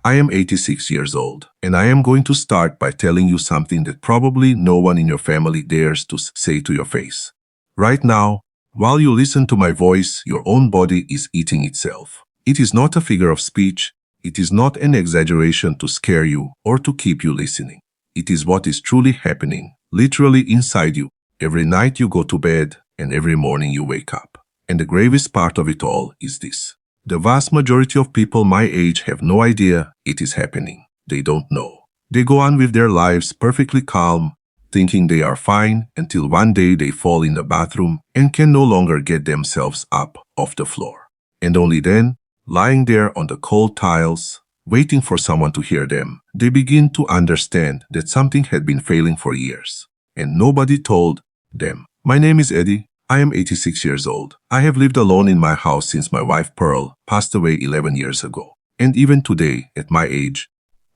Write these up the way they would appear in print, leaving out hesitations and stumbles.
I am 86 years old, and I am going to start by telling you something that probably no one in your family dares to say to your face. Right now, while you listen to my voice, your own body is eating itself. It is not a figure of speech. It is not an exaggeration to scare you or to keep you listening. It is what is truly happening, literally inside you, every night you go to bed and every morning you wake up. And the gravest part of it all is this. The vast majority of people my age have no idea it is happening. They don't know. They go on with their lives perfectly calm, thinking they are fine until one day they fall in the bathroom and can no longer get themselves up off the floor. And only then, lying there on the cold tiles, waiting for someone to hear them, they begin to understand that something had been failing for years. And nobody told them. My name is Eddie. I am 86 years old. I have lived alone in my house since my wife Pearl passed away 11 years ago. And even today, at my age,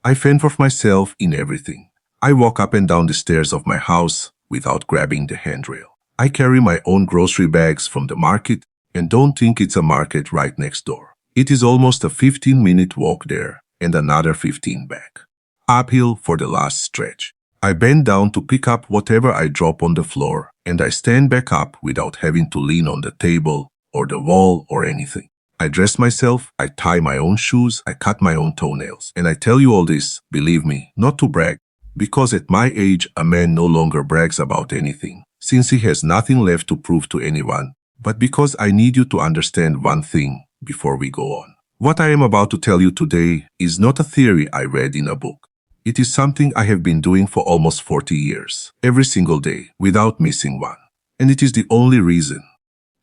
I fend for myself in everything. I walk up and down the stairs of my house without grabbing the handrail. I carry my own grocery bags from the market and don't think it's a market right next door. It is almost a 15-minute walk there and another 15 back. Uphill for the last stretch. I bend down to pick up whatever I drop on the floor, and I stand back up without having to lean on the table or the wall or anything. I dress myself, I tie my own shoes, I cut my own toenails. And I tell you all this, believe me, not to brag, because at my age, a man no longer brags about anything, since he has nothing left to prove to anyone, but because I need you to understand one thing before we go on. What I am about to tell you today is not a theory I read in a book. It is something I have been doing for almost 40 years, every single day, without missing one. And it is the only reason,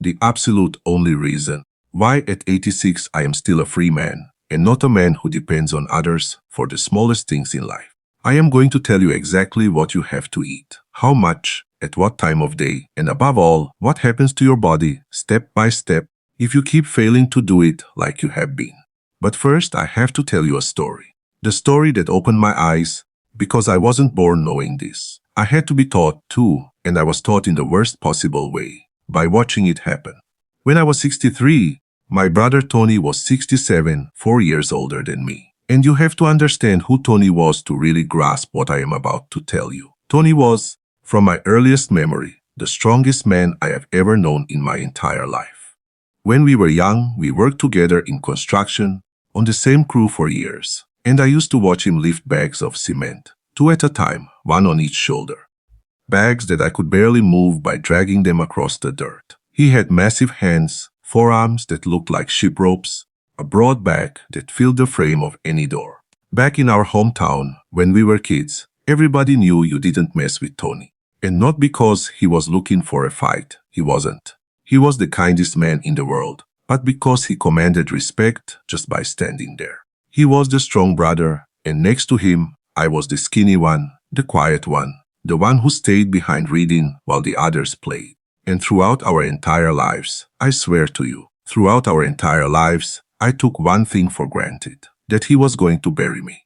the absolute only reason, why at 86 I am still a free man, and not a man who depends on others for the smallest things in life. I am going to tell you exactly what you have to eat, how much, at what time of day, and above all, what happens to your body, step by step, if you keep failing to do it like you have been. But first, I have to tell you a story. The story that opened my eyes, because I wasn't born knowing this. I had to be taught too, and I was taught in the worst possible way, by watching it happen. When I was 63, my brother Tony was 67, 4 years older than me. And you have to understand who Tony was to really grasp what I am about to tell you. Tony was, from my earliest memory, the strongest man I have ever known in my entire life. When we were young, we worked together in construction, on the same crew for years. And I used to watch him lift bags of cement, 2 at a time, one on each shoulder. Bags that I could barely move by dragging them across the dirt. He had massive hands, forearms that looked like ship ropes, a broad back that filled the frame of any door. Back in our hometown, when we were kids, everybody knew you didn't mess with Tony. And not because he was looking for a fight, he wasn't. He was the kindest man in the world, but because he commanded respect just by standing there. He was the strong brother, and next to him, I was the skinny one, the quiet one, the one who stayed behind reading while the others played. And throughout our entire lives, I swear to you, throughout our entire lives, I took one thing for granted, that he was going to bury me.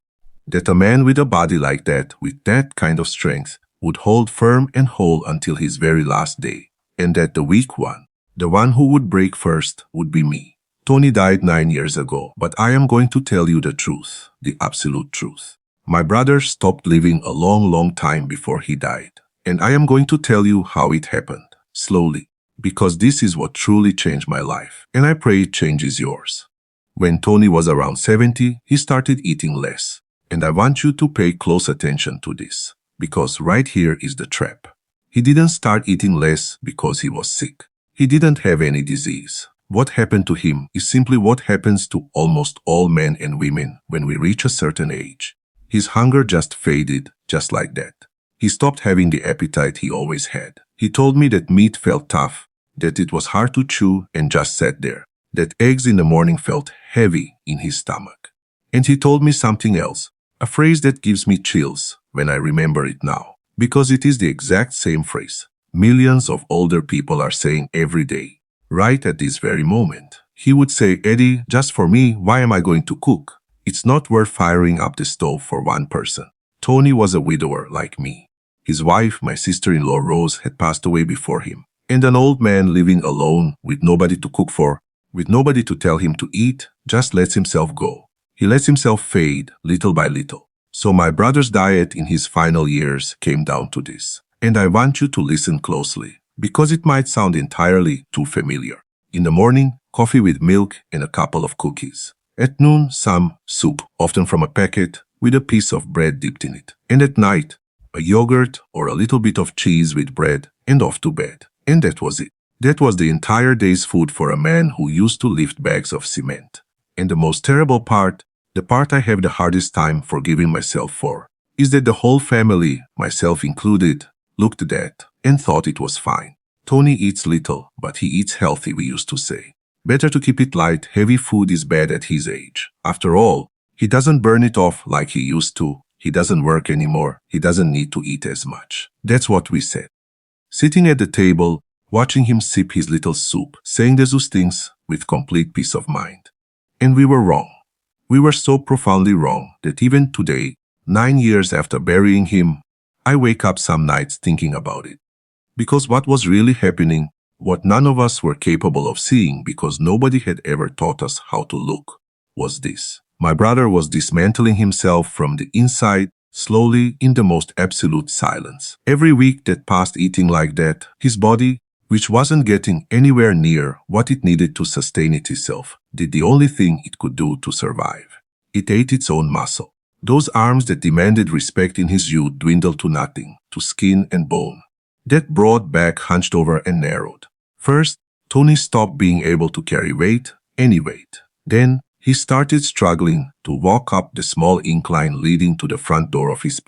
That a man with a body like that, with that kind of strength, would hold firm and whole until his very last day, and that the weak one, the one who would break first, would be me. Tony died 9 years ago, but I am going to tell you the truth, the absolute truth. My brother stopped living a long time before he died, and I am going to tell you how it happened, slowly, because this is what truly changed my life, and I pray it changes yours. When Tony was around 70, he started eating less, and I want you to pay close attention to this, because right here is the trap. He didn't start eating less because he was sick. He didn't have any disease. What happened to him is simply what happens to almost all men and women when we reach a certain age. His hunger just faded, just like that. He stopped having the appetite he always had. He told me that meat felt tough, that it was hard to chew and just sat there, that eggs in the morning felt heavy in his stomach. And he told me something else, a phrase that gives me chills when I remember it now, because it is the exact same phrase millions of older people are saying every day. Right at this very moment, he would say, Eddie, just for me, why am I going to cook? It's not worth firing up the stove for one person. Tony was a widower like me. His wife, my sister-in-law Rose, had passed away before him. And an old man living alone with nobody to cook for, with nobody to tell him to eat, just lets himself go. He lets himself fade little by little. So my brother's diet in his final years came down to this. And I want you to listen closely, because it might sound entirely too familiar. In the morning, coffee with milk and a couple of cookies. At noon, some soup, often from a packet, with a piece of bread dipped in it. And at night, a yogurt or a little bit of cheese with bread, and off to bed. And that was it. That was the entire day's food for a man who used to lift bags of cement. And the most terrible part, the part I have the hardest time forgiving myself for, is that the whole family, myself included, looked at that and thought it was fine. Tony eats little, but he eats healthy, we used to say. Better to keep it light, heavy food is bad at his age. After all, he doesn't burn it off like he used to. He doesn't work anymore. He doesn't need to eat as much. That's what we said. Sitting at the table, watching him sip his little soup, saying those things with complete peace of mind. And we were wrong. We were so profoundly wrong that even today, 9 years after burying him, I wake up some nights thinking about it. Because what was really happening, what none of us were capable of seeing because nobody had ever taught us how to look, was this. My brother was dismantling himself from the inside, slowly, in the most absolute silence. Every week that passed eating like that, his body, which wasn't getting anywhere near what it needed to sustain itself, did the only thing it could do to survive. It ate its own muscle. Those arms that demanded respect in his youth dwindled to nothing, to skin and bone. That broad back hunched over and narrowed. First, Tony stopped being able to carry weight, any weight. Then, he started struggling to walk up the small incline leading to the front door of his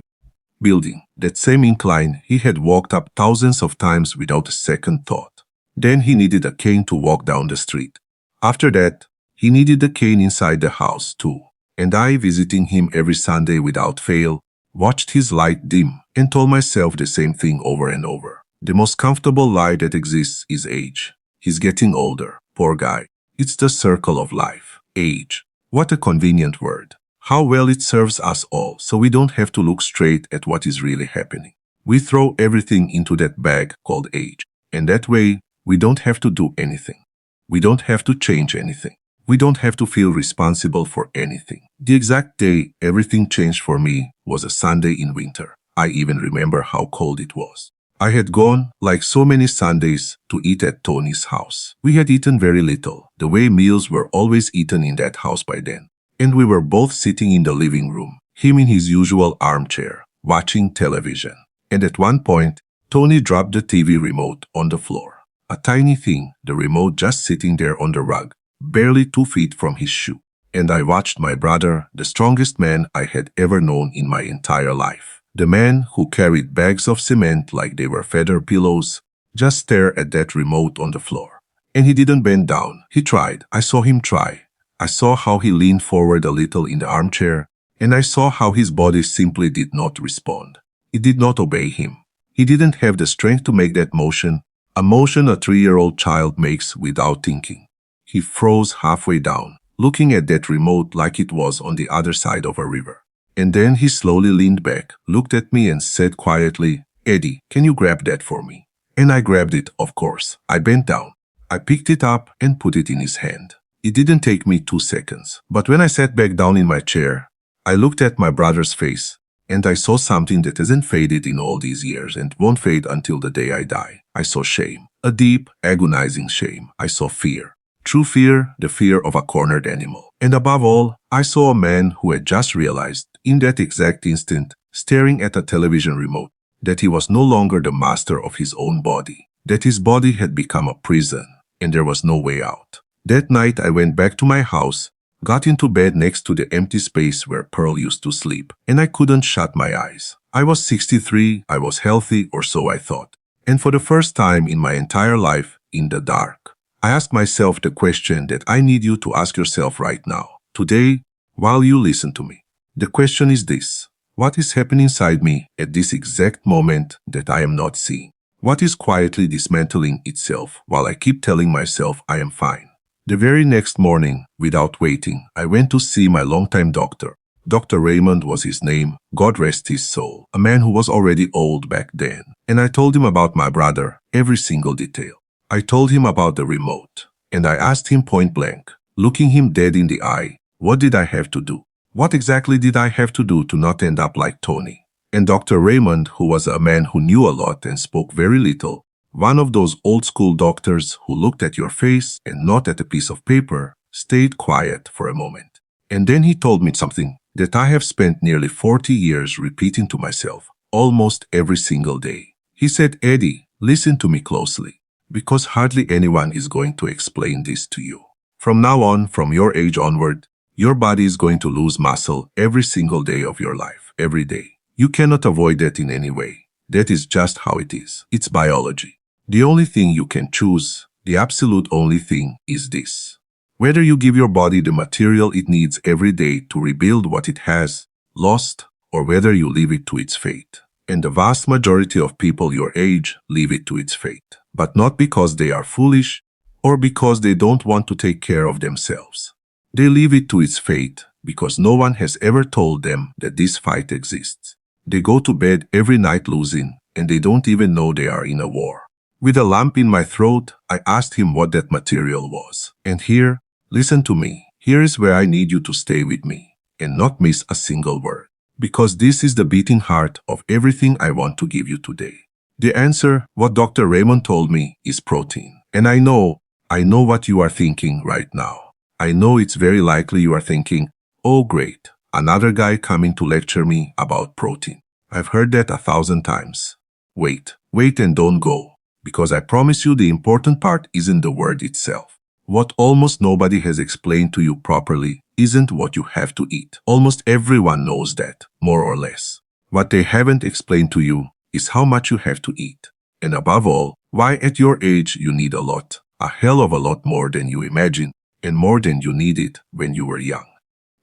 building. That same incline he had walked up thousands of times without a second thought. Then he needed a cane to walk down the street. After that, he needed a cane inside the house too. And I, visiting him every Sunday without fail, watched his light dim and told myself the same thing over and over. The most comfortable lie that exists is age. He's getting older, poor guy. It's the circle of life. Age. What a convenient word. How well it serves us all so we don't have to look straight at what is really happening. We throw everything into that bag called age. And that way, we don't have to do anything. We don't have to change anything. We don't have to feel responsible for anything. The exact day everything changed for me was a Sunday in winter. I even remember how cold it was. I had gone, like so many Sundays, to eat at Tony's house. We had eaten very little, the way meals were always eaten in that house by then. And we were both sitting in the living room, him in his usual armchair, watching television. And at one point, Tony dropped the TV remote on the floor. A tiny thing, the remote just sitting there on the rug, barely 2 feet from his shoe. And I watched my brother, the strongest man I had ever known in my entire life, the man who carried bags of cement like they were feather pillows, just stare at that remote on the floor. And he didn't bend down. He tried. I saw him try. I saw how he leaned forward a little in the armchair, and I saw how his body simply did not respond. It did not obey him. He didn't have the strength to make that motion, a motion a 3-year-old child makes without thinking. He froze halfway down, looking at that remote like it was on the other side of a river. And then he slowly leaned back, looked at me and said quietly, "Eddie, can you grab that for me?" And I grabbed it, of course. I bent down. I picked it up and put it in his hand. It didn't take me 2 seconds. But when I sat back down in my chair, I looked at my brother's face, and I saw something that hasn't faded in all these years and won't fade until the day I die. I saw shame. A deep, agonizing shame. I saw fear. True fear, the fear of a cornered animal. And above all, I saw a man who had just realized, in that exact instant, staring at a television remote, that he was no longer the master of his own body, that his body had become a prison, and there was no way out. That night I went back to my house, got into bed next to the empty space where Pearl used to sleep, and I couldn't shut my eyes. I was 63, I was healthy, or so I thought. And for the first time in my entire life, in the dark, I asked myself the question that I need you to ask yourself right now, today, while you listen to me. The question is this: what is happening inside me at this exact moment that I am not seeing? What is quietly dismantling itself while I keep telling myself I am fine? The very next morning, without waiting, I went to see my longtime doctor. Dr. Raymond was his name, God rest his soul, a man who was already old back then. And I told him about my brother, every single detail. I told him about the remote, and I asked him point blank, looking him dead in the eye, What did I have to do? What exactly did I have to do to not end up like Tony? And Dr. Raymond, who was a man who knew a lot and spoke very little, one of those old-school doctors who looked at your face and not at a piece of paper, stayed quiet for a moment. And then he told me something that I have spent nearly 40 years repeating to myself, almost every single day. He said, Eddie, listen to me closely, because hardly anyone is going to explain this to you. From now on, from your age onward, your body is going to lose muscle every single day of your life, every day. You cannot avoid that in any way. That is just how it is. It's biology. The only thing you can choose, the absolute only thing, is this. Whether you give your body the material it needs every day to rebuild what it has lost, or whether you leave it to its fate. And the vast majority of people your age leave it to its fate. But not because they are foolish or because they don't want to take care of themselves. They leave it to its fate because no one has ever told them that this fight exists. They go to bed every night losing, and they don't even know they are in a war. With a lump in my throat, I asked him what that material was. And here, listen to me. Here is where I need you to stay with me and not miss a single word. Because this is the beating heart of everything I want to give you today. The answer, what Dr. Raymond told me, is protein. And I know what you are thinking right now. I know it's very likely you are thinking, oh great, another guy coming to lecture me about protein. I've heard that 1,000 times. Wait and don't go. Because I promise you the important part isn't the word itself. What almost nobody has explained to you properly isn't what you have to eat. Almost everyone knows that, more or less. What they haven't explained to you is how much you have to eat. And above all, why at your age you need a lot, a hell of a lot more than you imagined, and more than you needed when you were young.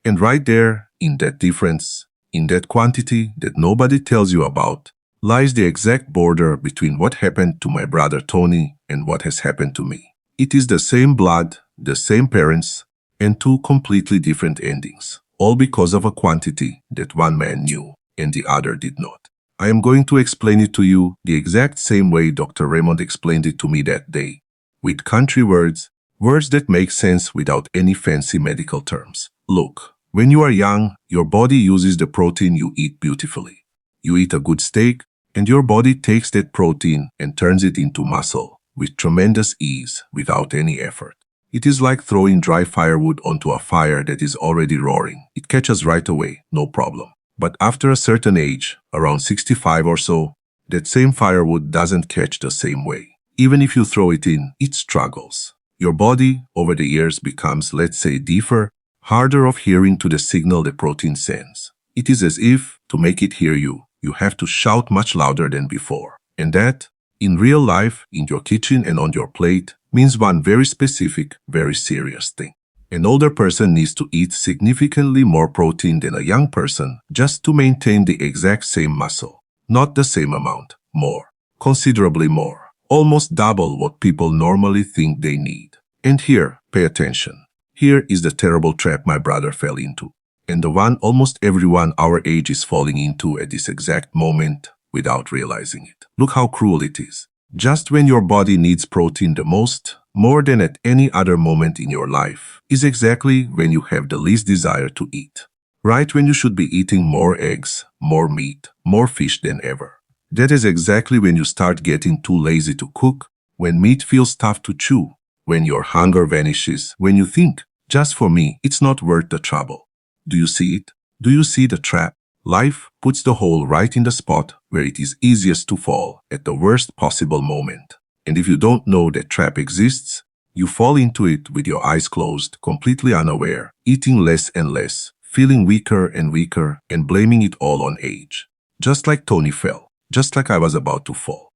And right there, in that difference, in that quantity that nobody tells you about, lies the exact border between what happened to my brother Tony and what has happened to me. It is the same blood, the same parents, and two completely different endings, all because of a quantity that one man knew and the other did not. I am going to explain it to you the exact same way Dr. Raymond explained it to me that day, with country words, words that make sense without any fancy medical terms. Look, when you are young, your body uses the protein you eat beautifully. You eat a good steak, and your body takes that protein and turns it into muscle with tremendous ease without any effort. It is like throwing dry firewood onto a fire that is already roaring. It catches right away, no problem. But after a certain age, around 65 or so, that same firewood doesn't catch the same way. Even if you throw it in, it struggles. Your body, over the years, becomes, let's say, deefer, harder of hearing to the signal the protein sends. It is as if, to make it hear you, you have to shout much louder than before. And that, in real life, in your kitchen and on your plate, means one very specific, very serious thing. An older person needs to eat significantly more protein than a young person just to maintain the exact same muscle. Not the same amount, more. Considerably more. Almost double what people normally think they need. And here, pay attention. Here is the terrible trap my brother fell into. And the one almost everyone our age is falling into at this exact moment without realizing it. Look how cruel it is. Just when your body needs protein the most, more than at any other moment in your life, is exactly when you have the least desire to eat. Right when you should be eating more eggs, more meat, more fish than ever. That is exactly when you start getting too lazy to cook, when meat feels tough to chew, when your hunger vanishes, when you think, just for me, it's not worth the trouble. Do you see it? Do you see the trap? Life puts the hole right in the spot where it is easiest to fall at the worst possible moment. And if you don't know that trap exists, you fall into it with your eyes closed, completely unaware, eating less and less, feeling weaker and weaker, and blaming it all on age. Just like Tony fell, just like I was about to fall.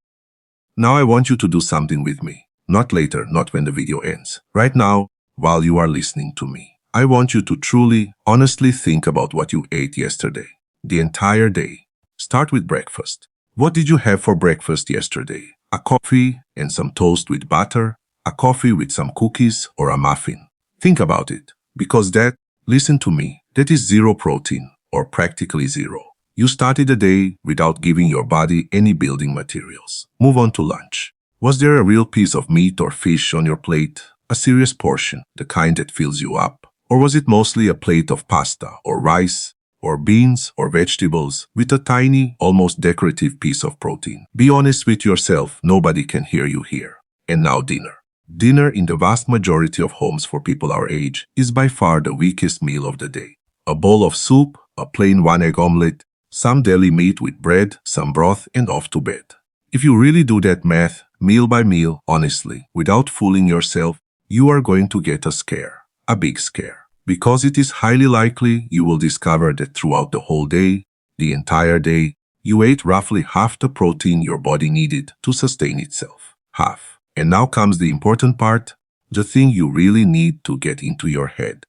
Now I want you to do something with me. Not later, not when the video ends. Right now, while you are listening to me. I want you to truly, honestly think about what you ate yesterday. The entire day. Start with breakfast. What did you have for breakfast yesterday? A coffee and some toast with butter? A coffee with some cookies or a muffin? Think about it. Because that, listen to me, that is zero protein, or practically zero. You started the day without giving your body any building materials. Move on to lunch. Was there a real piece of meat or fish on your plate? A serious portion, the kind that fills you up? Or was it mostly a plate of pasta or rice or beans or vegetables with a tiny, almost decorative piece of protein? Be honest with yourself, nobody can hear you here. And now dinner. Dinner in the vast majority of homes for people our age is by far the weakest meal of the day. A bowl of soup, a plain one-egg omelette, some deli meat with bread, some broth, and off to bed. If you really do that math, meal by meal, honestly, without fooling yourself, you are going to get a scare, a big scare. Because it is highly likely you will discover that throughout the whole day, the entire day, you ate roughly half the protein your body needed to sustain itself. Half. And now comes the important part, the thing you really need to get into your head.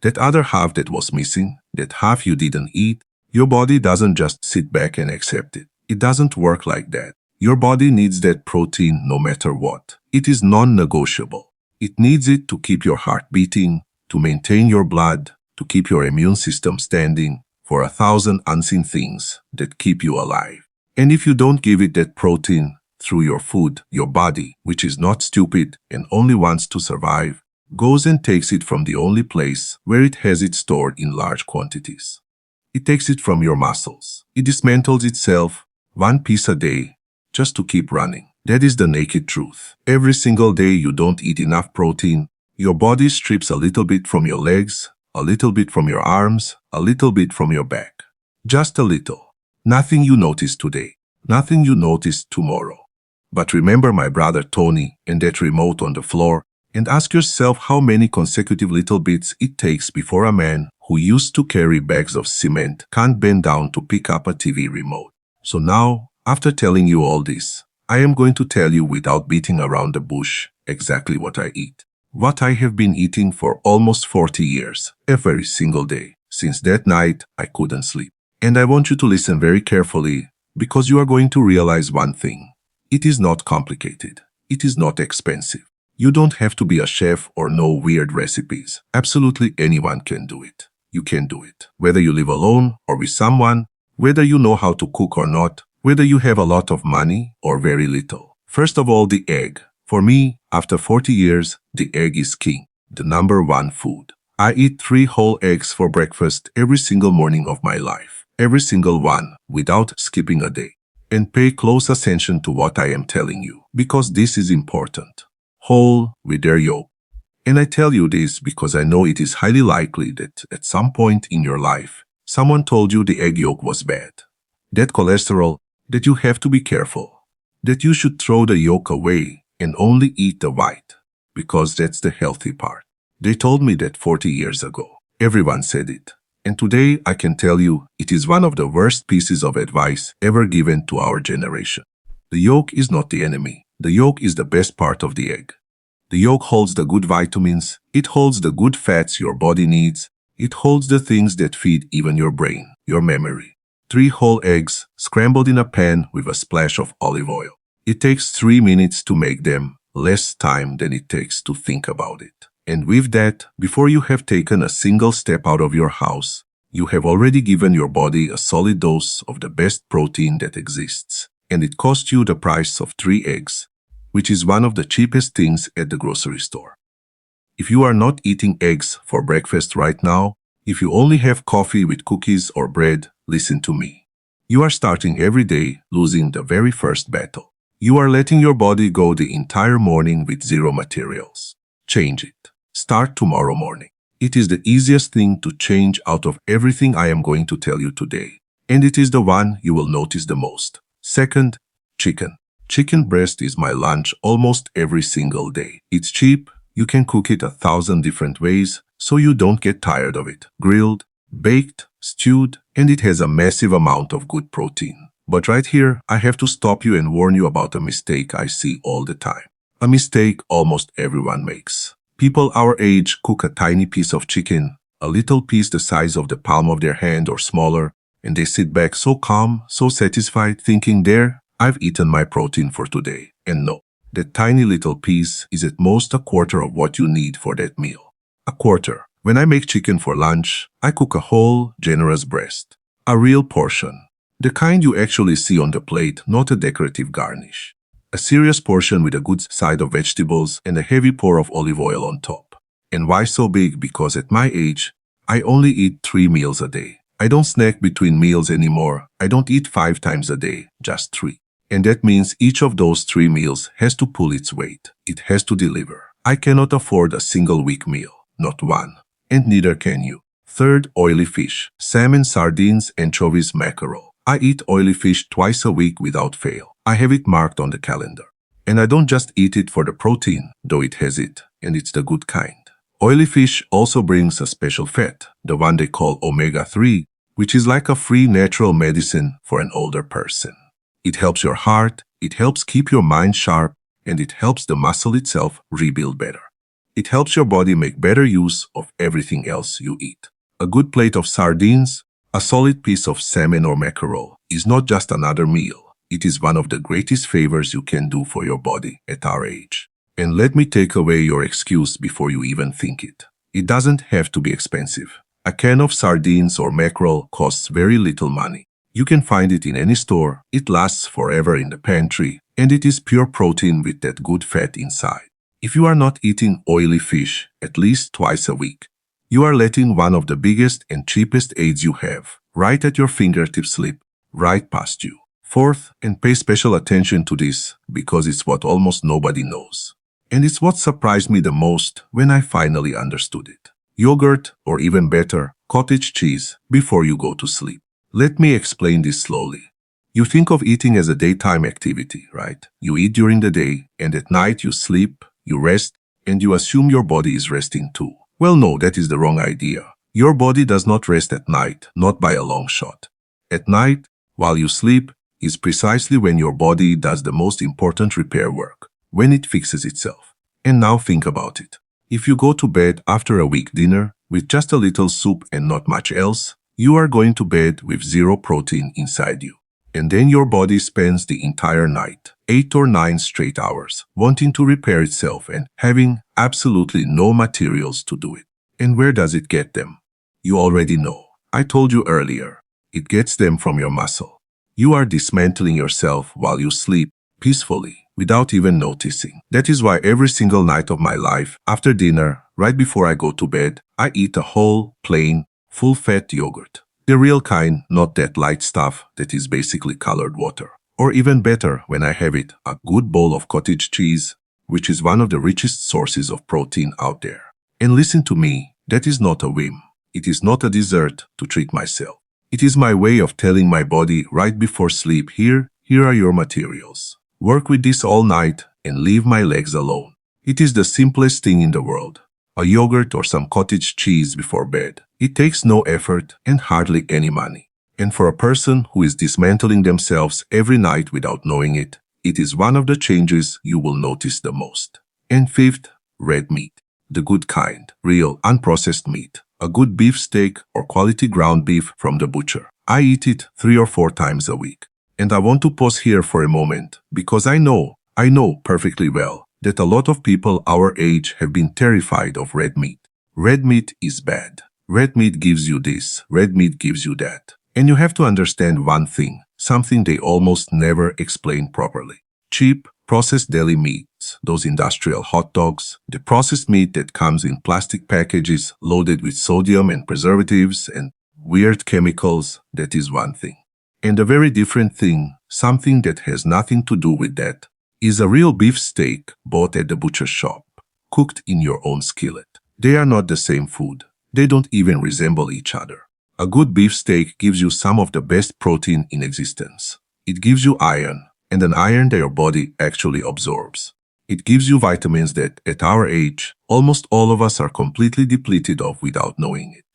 That other half that was missing, that half you didn't eat, your body doesn't just sit back and accept it. It doesn't work like that. Your body needs that protein no matter what. It is non-negotiable. It needs it to keep your heart beating, to maintain your blood, to keep your immune system standing, for 1,000 unseen things that keep you alive. And if you don't give it that protein through your food, your body, which is not stupid and only wants to survive, goes and takes it from the only place where it has it stored in large quantities. It takes it from your muscles. It dismantles itself, one piece a day, just to keep running. That is the naked truth. Every single day you don't eat enough protein, your body strips a little bit from your legs, a little bit from your arms, a little bit from your back. Just a little. Nothing you notice today. Nothing you notice tomorrow. But remember my brother Tony and that remote on the floor, and ask yourself how many consecutive little bits it takes before a man who used to carry bags of cement can't bend down to pick up a TV remote. So now, after telling you all this, I am going to tell you without beating around the bush exactly what I eat. What I have been eating for almost 40 years, every single day. Since that night, I couldn't sleep. And I want you to listen very carefully because you are going to realize one thing. It is not complicated. It is not expensive. You don't have to be a chef or know weird recipes. Absolutely anyone can do it. You can do it. Whether you live alone or with someone, whether you know how to cook or not, whether you have a lot of money or very little. First of all, the egg. For me, after 40 years, the egg is king, the number one food. I eat 3 whole eggs for breakfast every single morning of my life. Every single one, without skipping a day. And pay close attention to what I am telling you, because this is important. Whole with their yolk. And I tell you this because I know it is highly likely that at some point in your life, someone told you the egg yolk was bad. That cholesterol, that you have to be careful. That you should throw the yolk away and only eat the white, because that's the healthy part. They told me that 40 years ago. Everyone said it. And today I can tell you it is one of the worst pieces of advice ever given to our generation. The yolk is not the enemy. The yolk is the best part of the egg. The yolk holds the good vitamins. It holds the good fats your body needs. It holds the things that feed even your brain, your memory. 3 whole eggs scrambled in a pan with a splash of olive oil. It takes 3 minutes to make them, less time than it takes to think about it. And with that, before you have taken a single step out of your house, you have already given your body a solid dose of the best protein that exists. And it cost you the price of 3 eggs, which is one of the cheapest things at the grocery store. If you are not eating eggs for breakfast right now, if you only have coffee with cookies or bread, listen to me. You are starting every day losing the very first battle. You are letting your body go the entire morning with 0 materials. Change it. Start tomorrow morning. It is the easiest thing to change out of everything I am going to tell you today. And it is the one you will notice the most. Second, chicken. Chicken breast is my lunch almost every single day. It's cheap. You can cook it 1,000 different ways, so you don't get tired of it. Grilled, baked, stewed, and it has a massive amount of good protein. But right here, I have to stop you and warn you about a mistake I see all the time. A mistake almost everyone makes. People our age cook a tiny piece of chicken, a little piece the size of the palm of their hand or smaller, and they sit back so calm, so satisfied, thinking there, I've eaten my protein for today. And no, that tiny little piece is at most a quarter of what you need for that meal. A quarter. When I make chicken for lunch, I cook a whole, generous breast. A real portion. The kind you actually see on the plate, not a decorative garnish. A serious portion with a good side of vegetables and a heavy pour of olive oil on top. And why so big? Because at my age, I only eat 3 meals a day. I don't snack between meals anymore. I don't eat 5 times a day, just 3. And that means each of those 3 meals has to pull its weight. It has to deliver. I cannot afford a single weak meal, not one. And neither can you. Third, oily fish. Salmon, sardines, anchovies, mackerel. I eat oily fish twice a week without fail. I have it marked on the calendar. And I don't just eat it for the protein, though it has it, and it's the good kind. Oily fish also brings a special fat, the one they call omega-3, which is like a free natural medicine for an older person. It helps your heart, it helps keep your mind sharp, and it helps the muscle itself rebuild better. It helps your body make better use of everything else you eat. A good plate of sardines, a solid piece of salmon or mackerel, is not just another meal. It is one of the greatest favors you can do for your body at our age. And let me take away your excuse before you even think it. It doesn't have to be expensive. A can of sardines or mackerel costs very little money. You can find it in any store, it lasts forever in the pantry, and it is pure protein with that good fat inside. If you are not eating oily fish at least twice a week, you are letting one of the biggest and cheapest aids you have right at your fingertips slip right past you. Fourth, and pay special attention to this because it's what almost nobody knows. And it's what surprised me the most when I finally understood it. Yogurt, or even better, cottage cheese, before you go to sleep. Let me explain this slowly. You think of eating as a daytime activity, right? You eat during the day, and at night you sleep, you rest, and you assume your body is resting too. Well, no, that is the wrong idea. Your body does not rest at night, not by a long shot. At night, while you sleep, is precisely when your body does the most important repair work, when it fixes itself. And now think about it. If you go to bed after a weak dinner with just a little soup and not much else, you are going to bed with zero protein inside you. And then your body spends the entire night, 8 or 9 straight hours, wanting to repair itself and having absolutely no materials to do it. And where does it get them? You already know. I told you earlier. It gets them from your muscle. You are dismantling yourself while you sleep peacefully, without even noticing. That is why every single night of my life, after dinner, right before I go to bed, I eat a whole, plain, full-fat yogurt. The real kind, not that light stuff that is basically colored water. Or even better, when I have it, a good bowl of cottage cheese, which is one of the richest sources of protein out there. And listen to me, that is not a whim. It is not a dessert to treat myself. It is my way of telling my body right before sleep, here are your materials. Work with this all night and leave my legs alone. It is the simplest thing in the world. A yogurt or some cottage cheese before bed. It takes no effort and hardly any money. And for a person who is dismantling themselves every night without knowing it, it is one of the changes you will notice the most. And fifth, red meat. The good kind, real, unprocessed meat. A good beef steak or quality ground beef from the butcher. I eat it 3 or 4 times a week. And I want to pause here for a moment because I know perfectly well that a lot of people our age have been terrified of red meat. Red meat is bad. Red meat gives you this, red meat gives you that. And you have to understand one thing, something they almost never explain properly. Cheap, processed deli meats, those industrial hot dogs, the processed meat that comes in plastic packages loaded with sodium and preservatives and weird chemicals, that is one thing. And a very different thing, something that has nothing to do with that, is a real beef steak bought at the butcher shop, cooked in your own skillet. They are not the same food. They don't even resemble each other. A good beef steak gives you some of the best protein in existence. It gives you iron, and an iron that your body actually absorbs. It gives you vitamins that, at our age, almost all of us are completely depleted of without knowing it.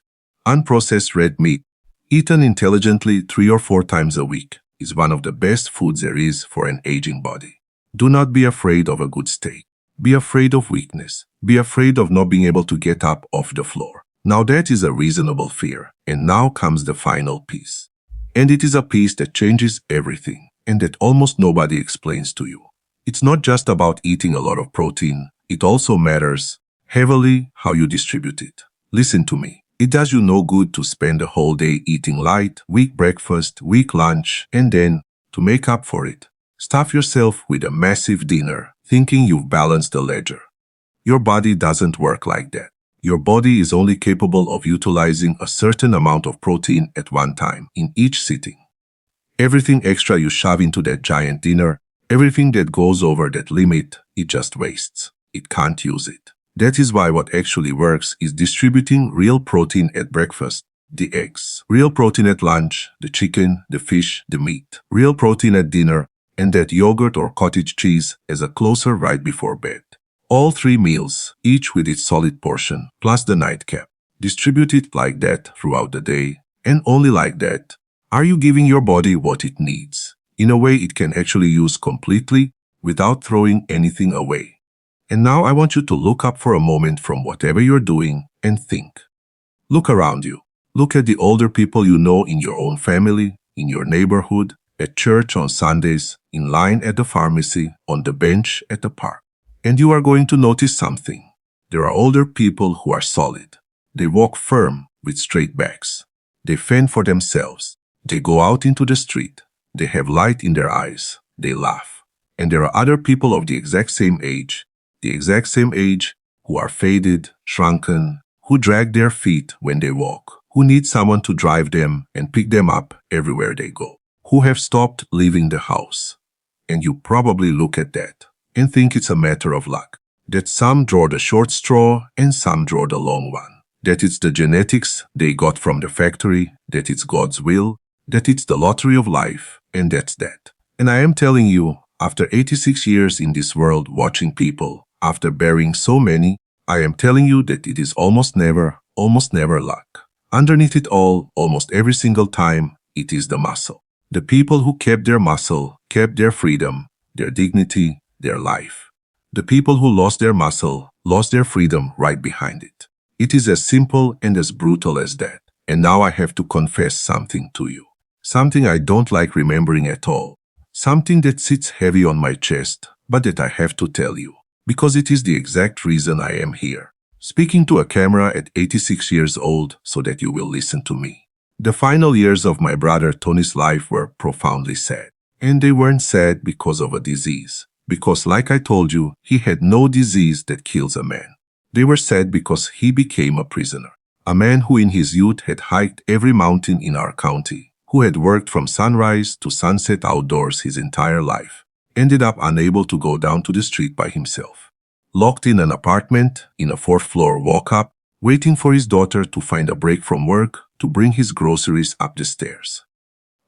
Unprocessed red meat, eaten intelligently 3 or 4 times a week, is one of the best foods there is for an aging body. Do not be afraid of a good steak. Be afraid of weakness. Be afraid of not being able to get up off the floor. Now that is a reasonable fear, and now comes the final piece. And it is a piece that changes everything, and that almost nobody explains to you. It's not just about eating a lot of protein, it also matters heavily how you distribute it. Listen to me. It does you no good to spend a whole day eating light, weak breakfast, weak lunch, and then, to make up for it, stuff yourself with a massive dinner, thinking you've balanced the ledger. Your body doesn't work like that. Your body is only capable of utilizing a certain amount of protein at one time in each sitting. Everything extra you shove into that giant dinner, everything that goes over that limit, it just wastes. It can't use it. That is why what actually works is distributing real protein at breakfast, the eggs, real protein at lunch, the chicken, the fish, the meat, real protein at dinner, and that yogurt or cottage cheese as a closer right before bed. All 3 meals, each with its solid portion, plus the nightcap. Distribute it like that throughout the day, and only like that are you giving your body what it needs, in a way it can actually use completely without throwing anything away. And now I want you to look up for a moment from whatever you're doing and think. Look around you. Look at the older people you know in your own family, in your neighborhood, at church on Sundays, in line at the pharmacy, on the bench at the park. And you are going to notice something. There are older people who are solid. They walk firm with straight backs. They fend for themselves. They go out into the street. They have light in their eyes. They laugh. And there are other people of the exact same age, who are faded, shrunken, who drag their feet when they walk, who need someone to drive them and pick them up everywhere they go, who have stopped leaving the house. And you probably look at that and think it's a matter of luck, that some draw the short straw and some draw the long one, that it's the genetics they got from the factory, that it's God's will, that it's the lottery of life, and that's that. And I am telling you, after 86 years in this world watching people, after burying so many, I am telling you that it is almost never luck. Underneath it all, almost every single time, it is the muscle. The people who kept their muscle, kept their freedom, their dignity, their life. The people who lost their muscle, lost their freedom right behind it. It is as simple and as brutal as that. And now I have to confess something to you. Something I don't like remembering at all. Something that sits heavy on my chest, but that I have to tell you. Because it is the exact reason I am here. Speaking to a camera at 86 years old so that you will listen to me. The final years of my brother Tony's life were profoundly sad. And they weren't sad because of a disease. Because like I told you, he had no disease that kills a man. They were sad because he became a prisoner. A man who in his youth had hiked every mountain in our county, who had worked from sunrise to sunset outdoors his entire life, ended up unable to go down to the street by himself. Locked in an apartment, in a 4th-floor walk-up, waiting for his daughter to find a break from work to bring his groceries up the stairs.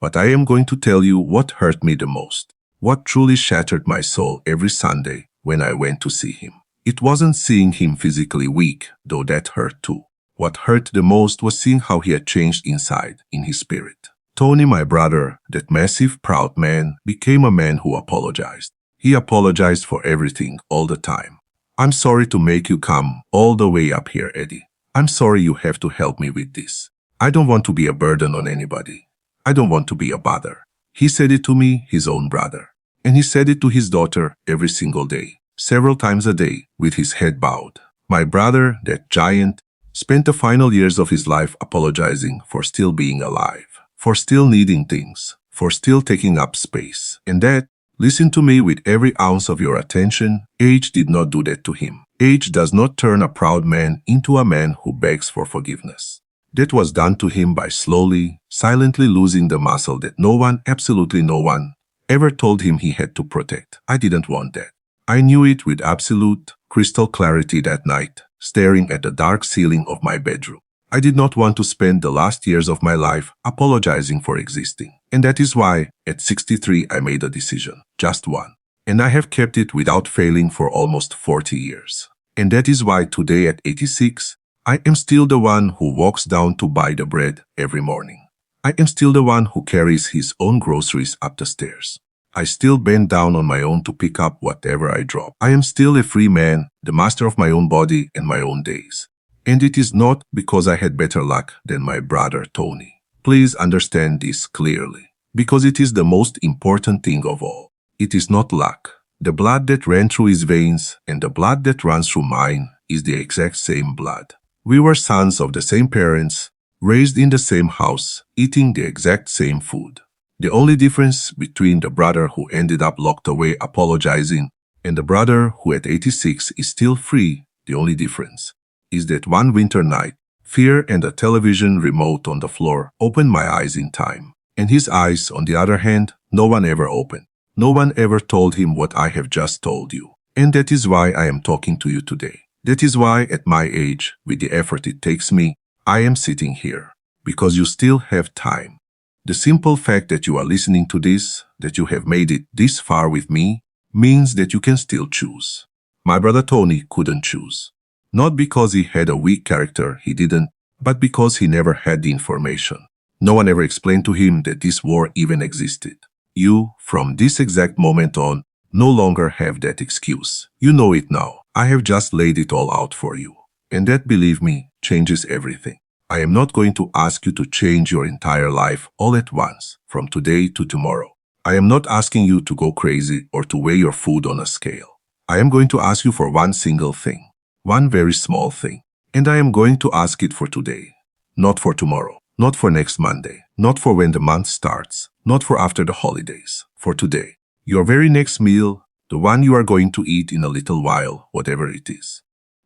But I am going to tell you what hurt me the most, what truly shattered my soul every Sunday when I went to see him. It wasn't seeing him physically weak, though that hurt too. What hurt the most was seeing how he had changed inside, in his spirit. Tony, my brother, that massive, proud man, became a man who apologized. He apologized for everything, all the time. I'm sorry to make you come all the way up here, Eddie. I'm sorry you have to help me with this. I don't want to be a burden on anybody. I don't want to be a bother. He said it to me, his own brother. And he said it to his daughter every single day, several times a day, with his head bowed. My brother, that giant, spent the final years of his life apologizing for still being alive, for still needing things, for still taking up space. And that, listen to me with every ounce of your attention, age did not do that to him. Age does not turn a proud man into a man who begs for forgiveness. That was done to him by slowly, silently losing the muscle that no one, absolutely no one, ever told him he had to protect. I didn't want that. I knew it with absolute, crystal clarity that night, staring at the dark ceiling of my bedroom. I did not want to spend the last years of my life apologizing for existing. And that is why, at 63, I made a decision. Just one. And I have kept it without failing for almost 40 years. And that is why today at 86, I am still the one who walks down to buy the bread every morning. I am still the one who carries his own groceries up the stairs. I still bend down on my own to pick up whatever I drop. I am still a free man, the master of my own body and my own days. And it is not because I had better luck than my brother Tony. Please understand this clearly, because it is the most important thing of all. It is not luck. The blood that ran through his veins and the blood that runs through mine is the exact same blood. We were sons of the same parents, raised in the same house, eating the exact same food. The only difference between the brother who ended up locked away apologizing and the brother who at 86 is still free, the only difference is that one winter night, fear and the television remote on the floor opened my eyes in time. And his eyes, on the other hand, no one ever opened. No one ever told him what I have just told you. And that is why I am talking to you today. That is why, at my age, with the effort it takes me, I am sitting here. Because you still have time. The simple fact that you are listening to this, that you have made it this far with me, means that you can still choose. My brother Tony couldn't choose. Not because he had a weak character, he didn't, but because he never had the information. No one ever explained to him that this war even existed. You, from this exact moment on, no longer have that excuse. You know it now. I have just laid it all out for you. And that, believe me, changes everything. I am not going to ask you to change your entire life all at once, from today to tomorrow. I am not asking you to go crazy or to weigh your food on a scale. I am going to ask you for one single thing, one very small thing. And I am going to ask it for today, not for tomorrow, not for next Monday, not for when the month starts, not for after the holidays, for today. Your very next meal, the one you are going to eat in a little while, whatever it is.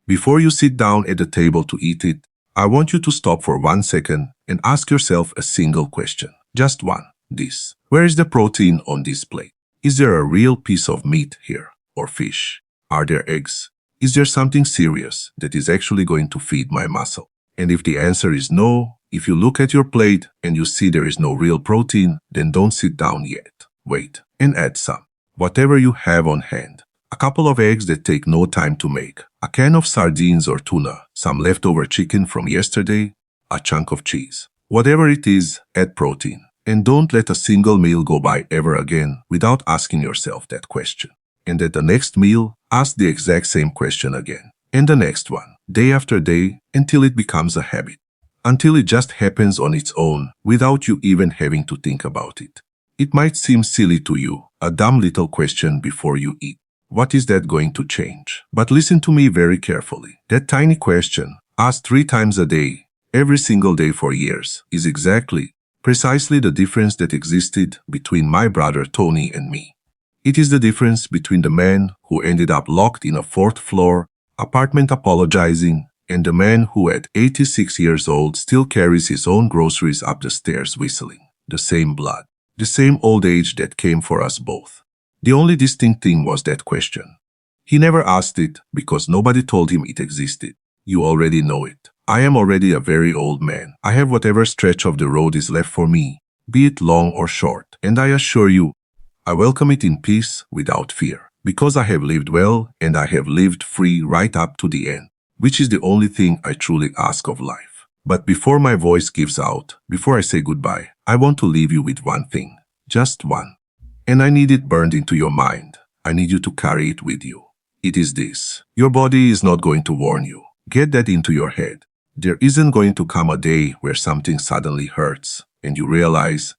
Before you sit down at the table to eat it, I want you to stop for 1 second and ask yourself a single question. Just one. This. Where is the protein on this plate? Is there a real piece of meat here? Or fish? Are there eggs? Is there something serious that is actually going to feed my muscle? And if the answer is no, if you look at your plate and you see there is no real protein, then don't sit down yet. Wait and add some. Whatever you have on hand. A couple of eggs that take no time to make, a can of sardines or tuna, some leftover chicken from yesterday, a chunk of cheese. Whatever it is, add protein. And don't let a single meal go by ever again without asking yourself that question. And at the next meal, ask the exact same question again. And the next one, day after day, until it becomes a habit. Until it just happens on its own without you even having to think about it. It might seem silly to you, a dumb little question before you eat. What is that going to change? But listen to me very carefully. That tiny question, asked 3 times a day, every single day for years, is precisely the difference that existed between my brother Tony and me. It is the difference between the man who ended up locked in a 4th floor apartment apologizing and the man who at 86 years old still carries his own groceries up the stairs whistling. The same blood, the same old age that came for us both. The only distinct thing was that question. He never asked it because nobody told him it existed. You already know it. I am already a very old man. I have whatever stretch of the road is left for me, be it long or short. And I assure you, I welcome it in peace without fear. Because I have lived well and I have lived free right up to the end, which is the only thing I truly ask of life. But before my voice gives out, before I say goodbye, I want to leave you with one thing. Just one. And I need it burned into your mind. I need you to carry it with you. It is this. Your body is not going to warn you. Get that into your head. There isn't going to come a day where something suddenly hurts and you realize,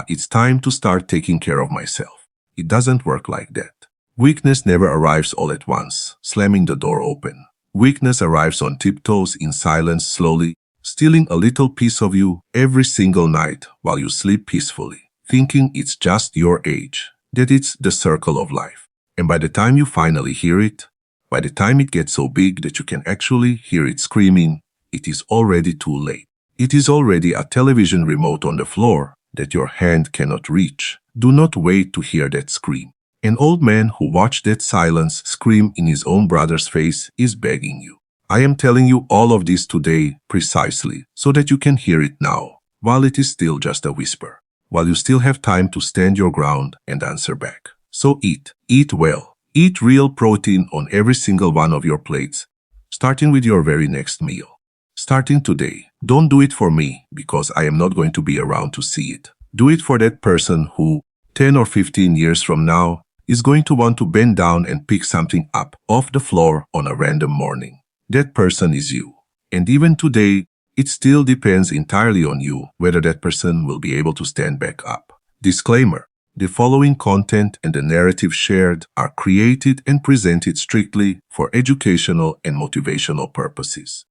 it's time to start taking care of myself. It doesn't work like that. Weakness never arrives all at once, slamming the door open. Weakness arrives on tiptoes in silence slowly, stealing a little piece of you every single night while you sleep peacefully, thinking it's just your age, that it's the circle of life. And by the time you finally hear it, by the time it gets so big that you can actually hear it screaming, it is already too late. It is already a television remote on the floor that your hand cannot reach. Do not wait to hear that scream. An old man who watched that silence scream in his own brother's face is begging you. I am telling you all of this today precisely so that you can hear it now, while it is still just a whisper, while you still have time to stand your ground and answer back. So eat. Eat well. Eat real protein on every single one of your plates, starting with your very next meal. Starting today. Don't do it for me because I am not going to be around to see it. Do it for that person who, 10 or 15 years from now, is going to want to bend down and pick something up off the floor on a random morning. That person is you. And even today, it still depends entirely on you whether that person will be able to stand back up. Disclaimer: the following content and the narrative shared are created and presented strictly for educational and motivational purposes.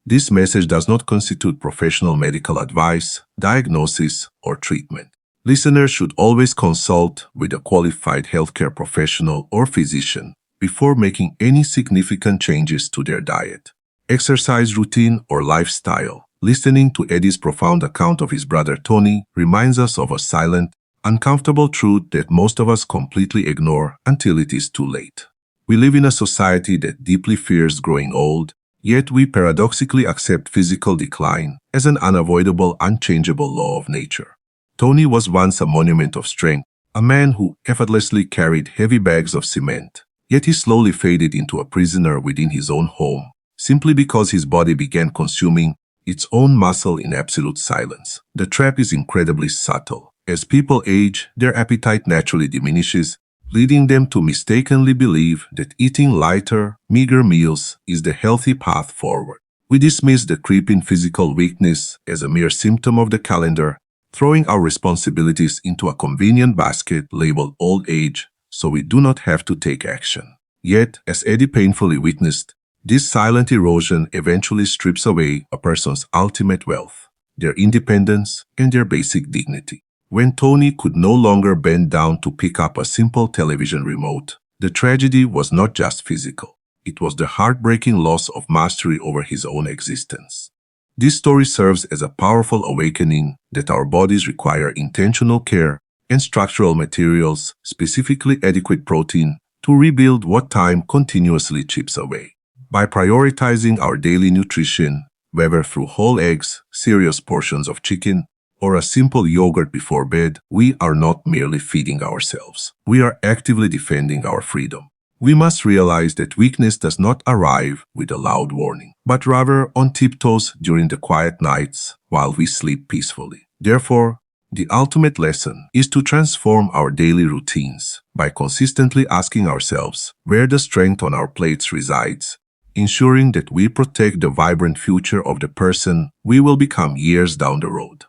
This message does not constitute professional medical advice, diagnosis, or treatment. Listeners should always consult with a qualified healthcare professional or physician before making any significant changes to their diet, exercise routine, or lifestyle. Listening to Eddie's profound account of his brother Tony reminds us of a silent, uncomfortable truth that most of us completely ignore until it is too late. We live in a society that deeply fears growing old, yet we paradoxically accept physical decline as an unavoidable, unchangeable law of nature. Tony was once a monument of strength, a man who effortlessly carried heavy bags of cement, yet he slowly faded into a prisoner within his own home, simply because his body began consuming its own muscle in absolute silence. The trap is incredibly subtle. As people age, their appetite naturally diminishes, leading them to mistakenly believe that eating lighter, meager meals is the healthy path forward. We dismiss the creeping physical weakness as a mere symptom of the calendar, throwing our responsibilities into a convenient basket labeled old age so we do not have to take action. Yet, as Eddie painfully witnessed, this silent erosion eventually strips away a person's ultimate wealth, their independence, and their basic dignity. When Tony could no longer bend down to pick up a simple television remote, the tragedy was not just physical. It was the heartbreaking loss of mastery over his own existence. This story serves as a powerful awakening that our bodies require intentional care and structural materials, specifically adequate protein, to rebuild what time continuously chips away. By prioritizing our daily nutrition, whether through whole eggs, serious portions of chicken, or a simple yogurt before bed, we are not merely feeding ourselves. We are actively defending our freedom. We must realize that weakness does not arrive with a loud warning, but rather on tiptoes during the quiet nights while we sleep peacefully. Therefore, the ultimate lesson is to transform our daily routines by consistently asking ourselves where the strength on our plates resides, ensuring that we protect the vibrant future of the person we will become years down the road.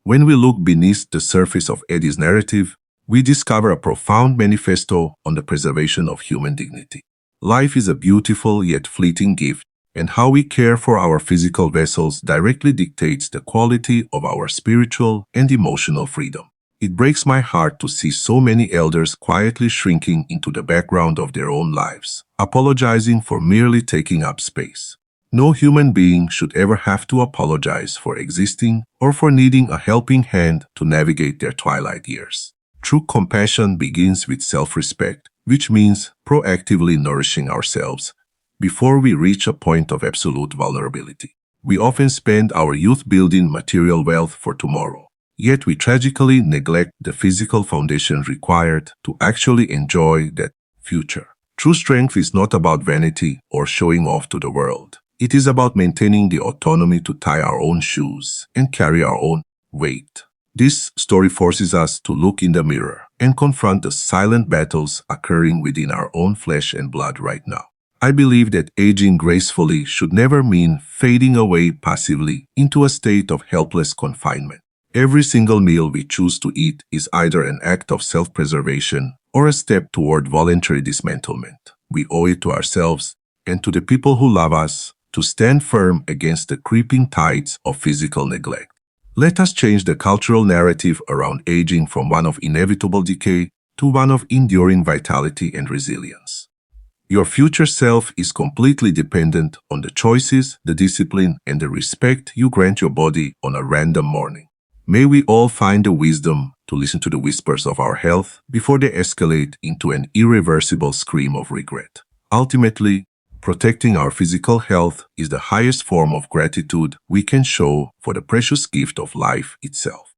When we look beneath the surface of Eddie's narrative, we discover a profound manifesto on the preservation of human dignity. Life is a beautiful yet fleeting gift, and how we care for our physical vessels directly dictates the quality of our spiritual and emotional freedom. It breaks my heart to see so many elders quietly shrinking into the background of their own lives, apologizing for merely taking up space. No human being should ever have to apologize for existing or for needing a helping hand to navigate their twilight years. True compassion begins with self-respect, which means proactively nourishing ourselves before we reach a point of absolute vulnerability. We often spend our youth building material wealth for tomorrow, yet we tragically neglect the physical foundation required to actually enjoy that future. True strength is not about vanity or showing off to the world. It is about maintaining the autonomy to tie our own shoes and carry our own weight. This story forces us to look in the mirror and confront the silent battles occurring within our own flesh and blood right now. I believe that aging gracefully should never mean fading away passively into a state of helpless confinement. Every single meal we choose to eat is either an act of self-preservation or a step toward voluntary dismantlement. We owe it to ourselves and to the people who love us to stand firm against the creeping tides of physical neglect. Let us change the cultural narrative around aging from one of inevitable decay to one of enduring vitality and resilience. Your future self is completely dependent on the choices, the discipline, and the respect you grant your body on a random morning. May we all find the wisdom to listen to the whispers of our health before they escalate into an irreversible scream of regret. Ultimately, protecting our physical health is the highest form of gratitude we can show for the precious gift of life itself.